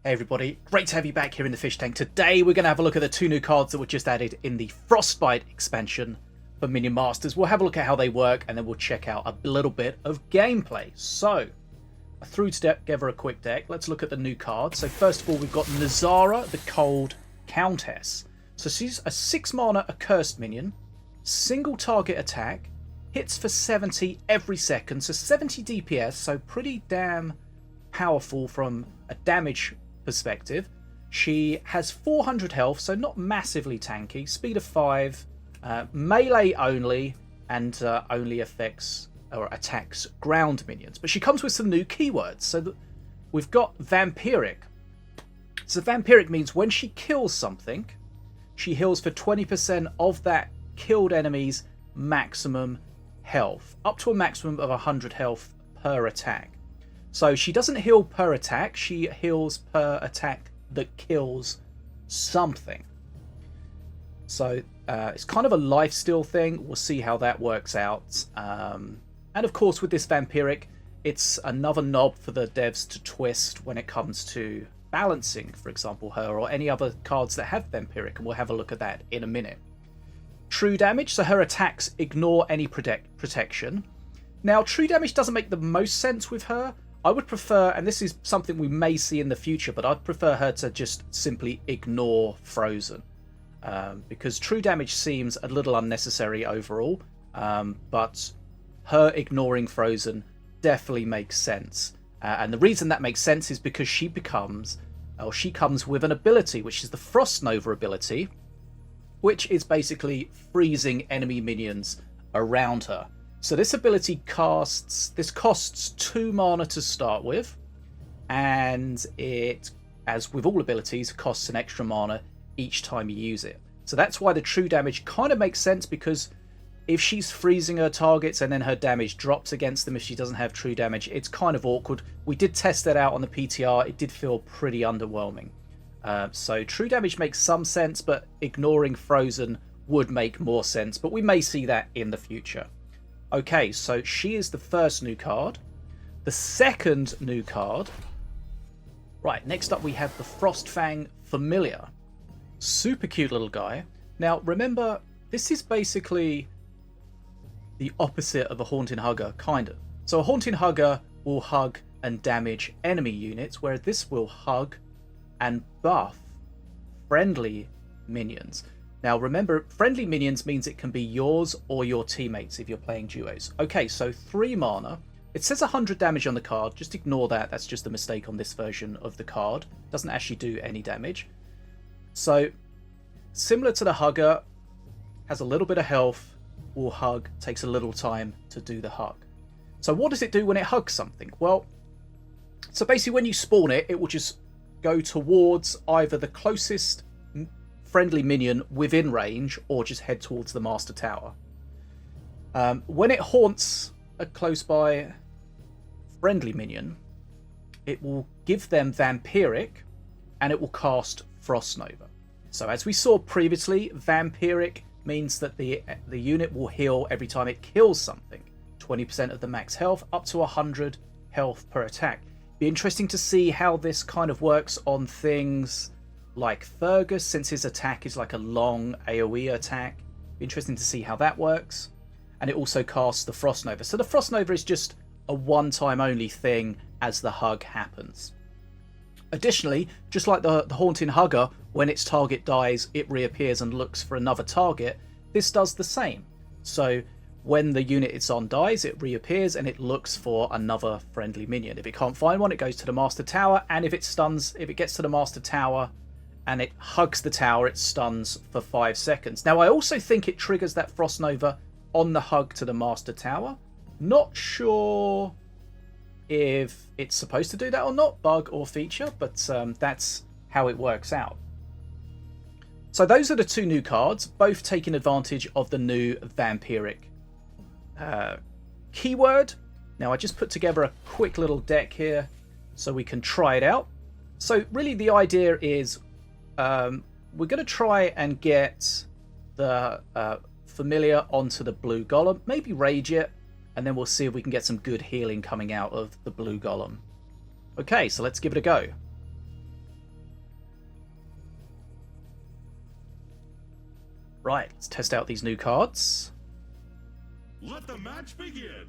Hey everybody, great to have you back here in the fish tank. Today we're going to have a look at the two new cards that were just added in the Frostbite expansion for Minion Masters. We'll have a look at how they work and then we'll check out a little bit of gameplay. So, I threw together a quick deck. Let's look at the new cards. So first of all we've got Nezara, the Cold Countess. So she's a 6 mana accursed minion, single target attack, hits for 70 every second, so 70 DPS, so pretty damn powerful from a damage perspective. She has 400 health, so not massively tanky, speed of 5, melee only, and only affects or attacks ground minions. But she comes with some new keywords. So we've got vampiric. So vampiric means when she kills something, she heals for 20% of that killed enemy's maximum health, up to a maximum of 100 health per attack. So she doesn't heal per attack, she heals per attack that kills something. So it's kind of a lifesteal thing. We'll see how that works out. And of course with this vampiric, it's another knob for the devs to twist when it comes to balancing, for example, her or any other cards that have vampiric, and we'll have a look at that in a minute. True damage, so her attacks ignore any protection. Now, true damage doesn't make the most sense with her. I would prefer, and this is something we may see in the future, but I'd prefer her to just simply ignore Frozen. Because true damage seems a little unnecessary overall, but her ignoring Frozen definitely makes sense. And the reason that makes sense is because she comes with an ability, which is the Frost Nova ability, which is basically freezing enemy minions around her. So this ability costs 2 mana to start with, and it, as with all abilities, costs an extra mana each time you use it. So that's why the true damage kind of makes sense, because if she's freezing her targets and then her damage drops against them if she doesn't have true damage, it's kind of awkward. We did test that out on the PTR, it did feel pretty underwhelming. So true damage makes some sense, but ignoring Frozen would make more sense, but we may see that in the future. Okay, so she is the first new card. The second new card... Right, next up we have the Frostfang Familiar. Super cute little guy. Now, remember, this is basically the opposite of a Haunting Hugger, kind of. So a Haunting Hugger will hug and damage enemy units, whereas this will hug and buff friendly minions. Now remember, friendly minions means it can be yours or your teammates if you're playing duos. Okay, so 3 mana. It says 100 damage on the card. Just ignore that. That's just a mistake on this version of the card. Doesn't actually do any damage. So, similar to the Hugger, has a little bit of health, will hug, takes a little time to do the hug. So what does it do when it hugs something? Well, so basically when you spawn it, it will just go towards either the closest friendly minion within range, or just head towards the Master Tower. When it haunts a close by friendly minion, it will give them vampiric, and it will cast Frost Nova. So as we saw previously, vampiric means that the unit will heal every time it kills something, 20% of the max health, up to 100 health per attack. Be interesting to see how this kind of works on things like Fergus, since his attack is like a long AoE attack. Be interesting to see how that works. And it also casts the Frost Nova. So the Frost Nova is just a one-time only thing as the hug happens. Additionally, just like the Haunting Hugger, when its target dies, it reappears and looks for another target. This does the same. So when the unit it's on dies, it reappears and it looks for another friendly minion. If it can't find one, it goes to the Master Tower, and if it gets to the Master Tower and it hugs the tower, it stuns for 5 seconds. Now, I also think it triggers that Frost Nova on the hug to the Master Tower. Not sure if it's supposed to do that or not, bug or feature, but that's how it works out. So those are the 2 new cards, both taking advantage of the new vampiric keyword. Now, I just put together a quick little deck here so we can try it out. So really the idea is we're going to try and get the Familiar onto the blue golem, maybe rage it, and then we'll see if we can get some good healing coming out of the blue golem. Okay, so let's give it a go. Right, let's test out these new cards. Let the match begin.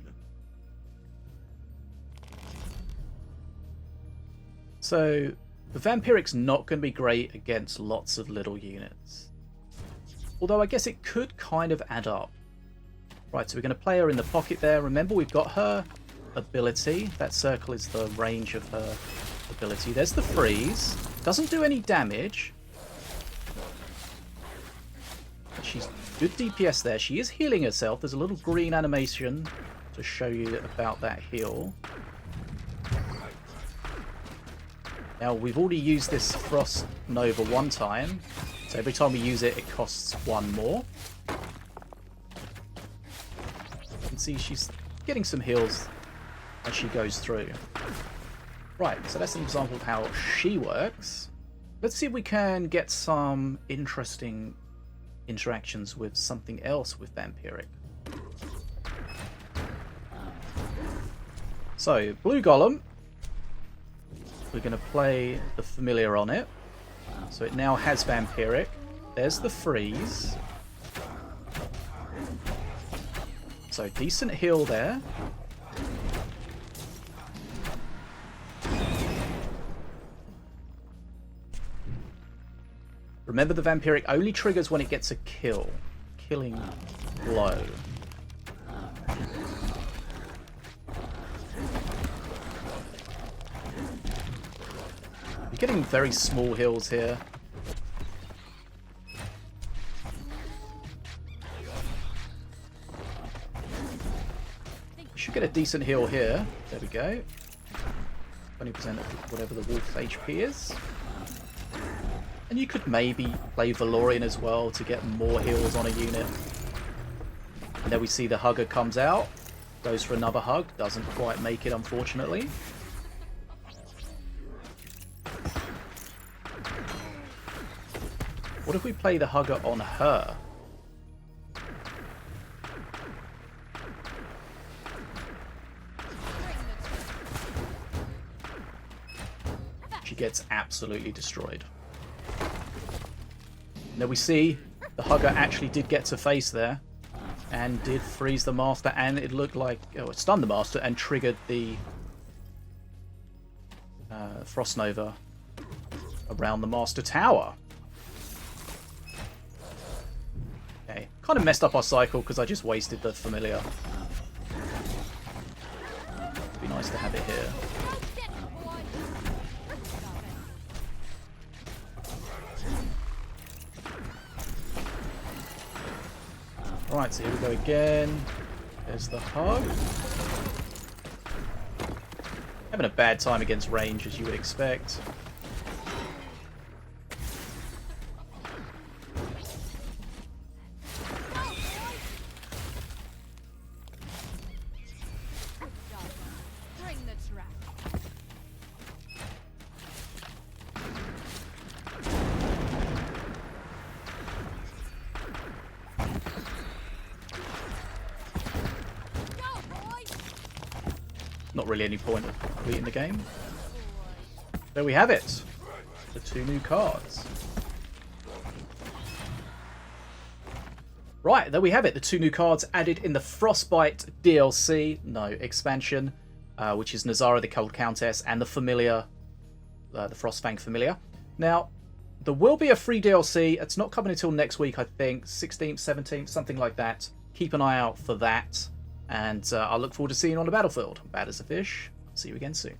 So, the Vampiric's not going to be great against lots of little units. Although I guess it could kind of add up. Right, so we're going to play her in the pocket there. Remember, we've got her ability. That circle is the range of her ability. There's the freeze. Doesn't do any damage. She's good DPS there. She is healing herself. There's a little green animation to show you about that heal. Now, we've already used this Frost Nova one time, so every time we use it, it costs one more. You can see she's getting some heals as she goes through. Right, so that's an example of how she works. Let's see if we can get some interesting interactions with something else with Vampiric. So, Blue Golem. We're going to play the Familiar on it. So it now has Vampiric. There's the freeze. So decent heal there. Remember, the Vampiric only triggers when it gets a kill. Killing blow. You're getting very small heals here. You should get a decent heal here. There we go. 20% of whatever the wolf HP is. And you could maybe play Valorian as well to get more heals on a unit. And then we see the Hugger comes out. Goes for another hug. Doesn't quite make it, unfortunately. What if we play the Hugger on her? She gets absolutely destroyed. Now we see the Hugger actually did get to face there and did freeze the Master, and it looked like, oh, it stunned the Master and triggered the Frost Nova around the Master Tower. Okay, kind of messed up our cycle because I just wasted the Familiar. It'd be nice to have it here. Alright, so here we go again. There's the hug. Having a bad time against range, as you would expect. Not really any point of completing the game. There we have it. The two new cards. Right, there we have it. The two new cards added in the Frostbite DLC, no expansion, which is Nezara, the Cold Countess, and the Familiar, the Frostfang Familiar. Now, there will be a free DLC. It's not coming until next week, I think. 16th, 17th, something like that. Keep an eye out for that. And I look forward to seeing you on the battlefield. Bad as a fish. See you again soon.